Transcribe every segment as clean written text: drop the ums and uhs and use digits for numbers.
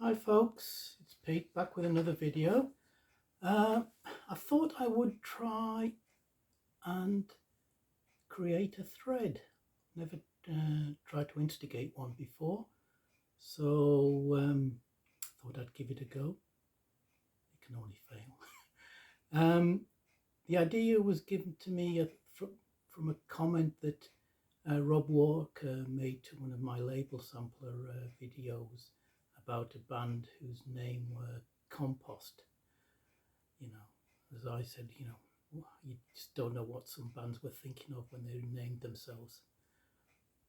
Hi folks, it's Pete back with another video. I thought I would try and create a thread. Never tried to instigate one before, so thought I'd give it a go. It can only fail. The idea was given to me from a comment that Rob Walker made to one of my label sampler videos about a band whose name were Compost. You know, as I said, you just don't know what some bands were thinking of when they named themselves.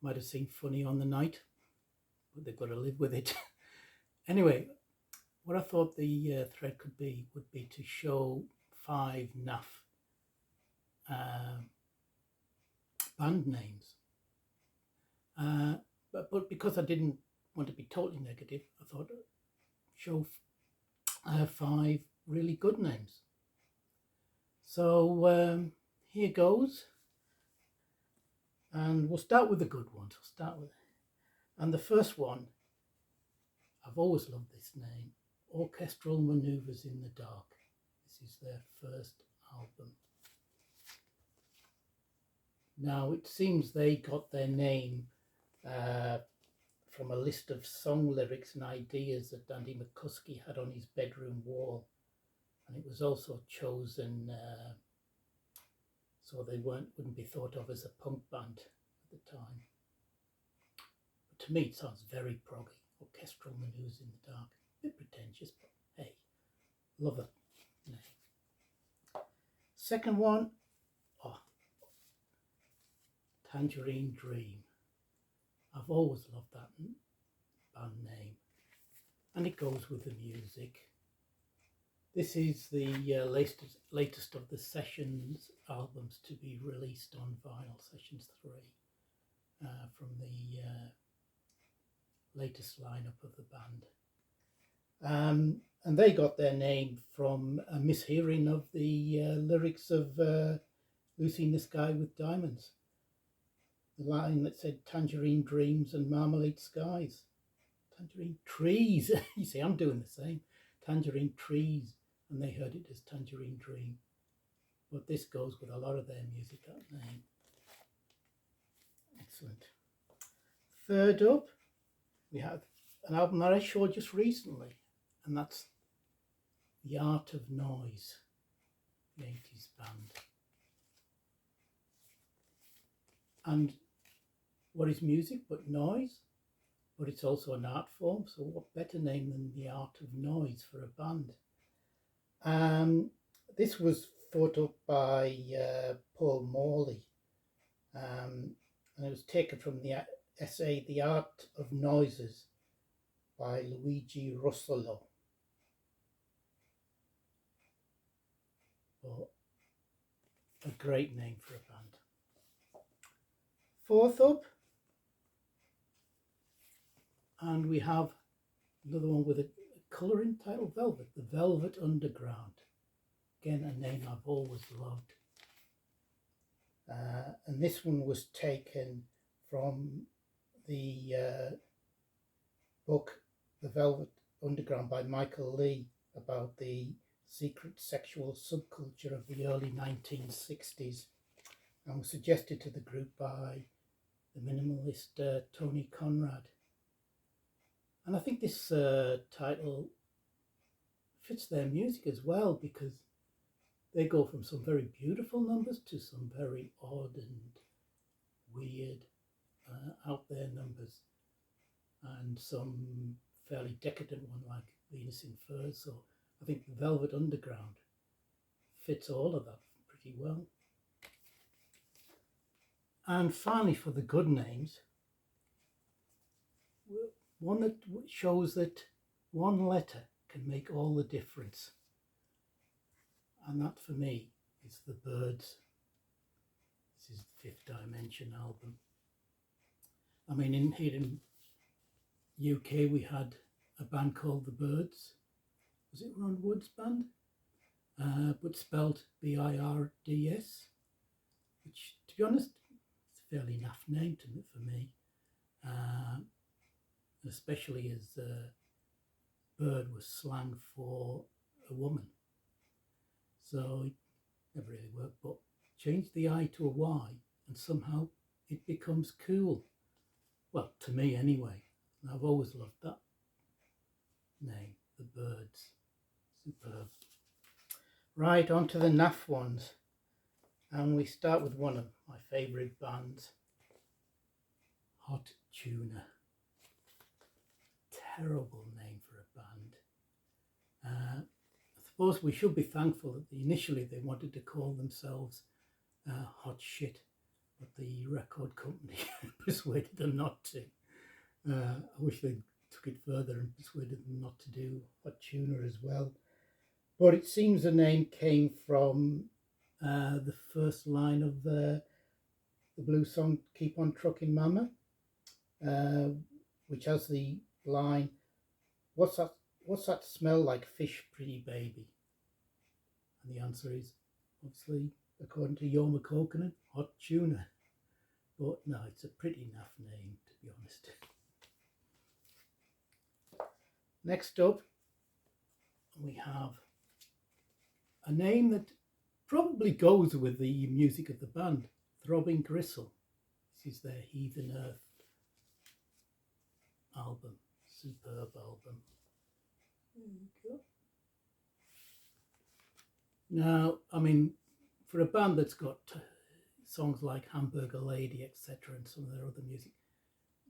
Might have seemed funny on the night, but they've got to live with it. Anyway, what I thought the thread would be to show 5 Naff band names. But because I didn't want to be totally negative, I thought I'd show 5 really good names. So here goes, and we'll start with the good ones. And the first one, I've always loved this name, Orchestral Maneuvers in the Dark. This is their first album. Now it seems they got their name from a list of song lyrics and ideas that Andy McCuskey had on his bedroom wall, and it was also chosen so they wouldn't be thought of as a punk band at the time. But to me it sounds very proggy. Orchestral Maneuvers in the Dark, a bit pretentious, but hey, love it name. Second one, Tangerine Dream. I've always loved that band name, and it goes with the music. This is the latest of the Sessions albums to be released on vinyl, Sessions 3, from the latest lineup of the band. And they got their name from a mishearing of the lyrics of Lucy in the Sky with Diamonds. The line that said tangerine dreams and marmalade skies. Tangerine trees. You see, I'm doing the same. Tangerine trees. And they heard it as Tangerine Dream. But this goes with a lot of their music, that name. Excellent. Third up, we have an album that I showed just recently, and that's The Art of Noise, the 80s band. And what is music but noise? But it's also an art form, so what better name than The Art of Noise for a band? This was thought up by Paul Morley, and it was taken from the essay The Art of Noises by Luigi Russolo. But a great name for a band. Fourth up, and we have another one with a colouring title, Velvet, the Velvet Underground. Again, a name I've always loved. And this one was taken from the book The Velvet Underground by Michael Lee, about the secret sexual subculture of the early 1960s, and was suggested to the group by the minimalist Tony Conrad. And I think this title fits their music as well, because they go from some very beautiful numbers to some very odd and weird, out there numbers, and some fairly decadent one like Venus in Furs. So I think the Velvet Underground fits all of that pretty well. And finally, for the good names, one that shows that one letter can make all the difference. And that for me is The Byrds. This is the Fifth Dimension album. I mean, here in UK we had a band called The Byrds. Was it Ron Wood's band? But spelled B-I-R-D-S, which, to be honest, it's a fairly naff name for me. Especially as bird was slang for a woman. So it never really worked, but change the I to a Y and somehow it becomes cool. Well, to me anyway. And I've always loved that name, the birds. Superb. Right, on to the Naff ones. And we start with one of my favourite bands, Hot Tuna. Terrible name for a band. I suppose we should be thankful that initially they wanted to call themselves Hot Shit, but the record company persuaded them not to. I wish they took it further and persuaded them not to do Hot Tuna as well. But it seems the name came from the first line of the blues song Keep On Truckin' Mama, which has the line, what's that smell like, fish, pretty baby? And the answer is, obviously, according to Yoma Kokinen, Hot Tuna. But no, it's a pretty naff name, to be honest. Next up, we have a name that probably goes with the music of the band, Throbbing Gristle. This is their Heathen Earth album, superb album. There you go. Now, I mean, for a band that's got songs like Hamburger Lady, etc., and some of their other music,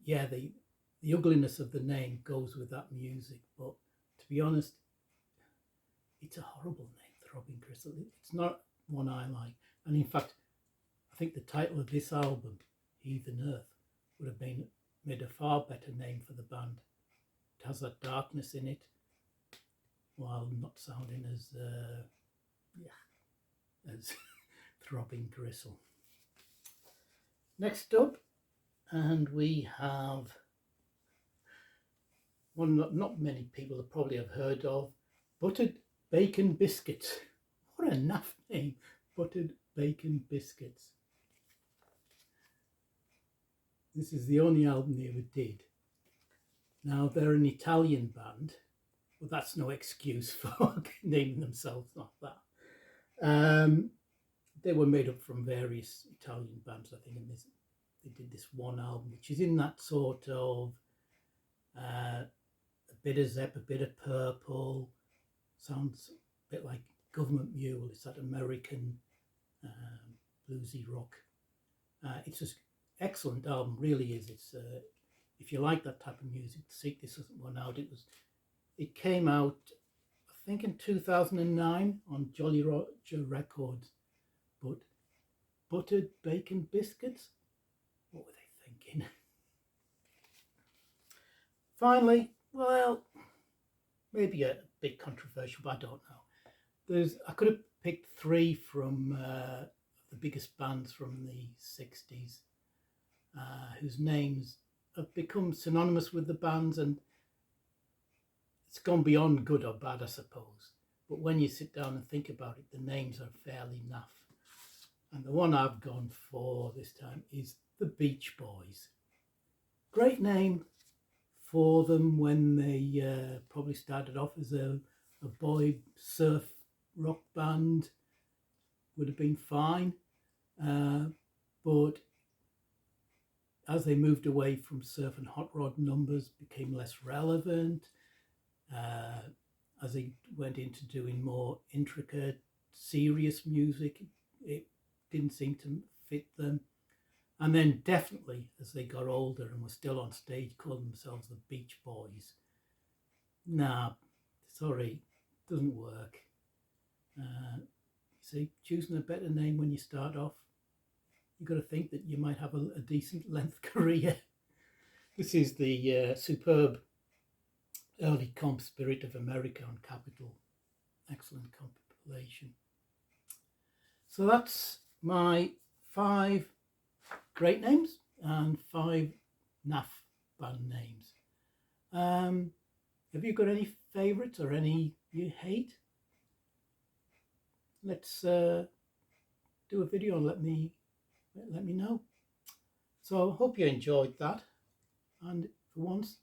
yeah, the ugliness of the name goes with that music, but to be honest, it's a horrible name, Throbbing Gristle. It's not one I like. And in fact, I think the title of this album, Heathen Earth, would have made a far better name for the band. It has that darkness in it, while not sounding as Throbbing Gristle. Next up, and we have one that not many people probably have heard of, Buttered Bacon Biscuits. What a naff name, Buttered Bacon Biscuits. This is the only album they ever did. Now, they're an Italian band, but that's no excuse for naming themselves like that. They were made up from various Italian bands, I think, and they did this one album, which is in that sort of a bit of Zepp, a bit of Purple, sounds a bit like Government Mule. It's that American bluesy rock. It's an excellent album, really is. It's if you like that type of music, seek this one out. It came out, I think, in 2009 on Jolly Roger Records. But Buttered Bacon Biscuits? What were they thinking? Finally, well, maybe a bit controversial, but I don't know. I could have picked three from the biggest bands from the 60s, whose names have become synonymous with the bands, and it's gone beyond good or bad, I suppose. But when you sit down and think about it, the names are fairly naff. And the one I've gone for this time is the Beach Boys. Great name for them when they probably started off as a boy surf rock band. Would have been fine. But as they moved away from surf and hot rod numbers, became less relevant. As they went into doing more intricate, serious music, it didn't seem to fit them. And then definitely as they got older and were still on stage calling themselves the Beach Boys. Nah, sorry, doesn't work. See, choosing a better name when you start off, you've got to think that you might have a decent length career. This is the superb early comp Spirit of America on Capitol. Excellent compilation. So that's my 5 great names and 5 naff band names. Have you got any favourites or any you hate? Let's do a video and let me know. So I hope you enjoyed that, and for once,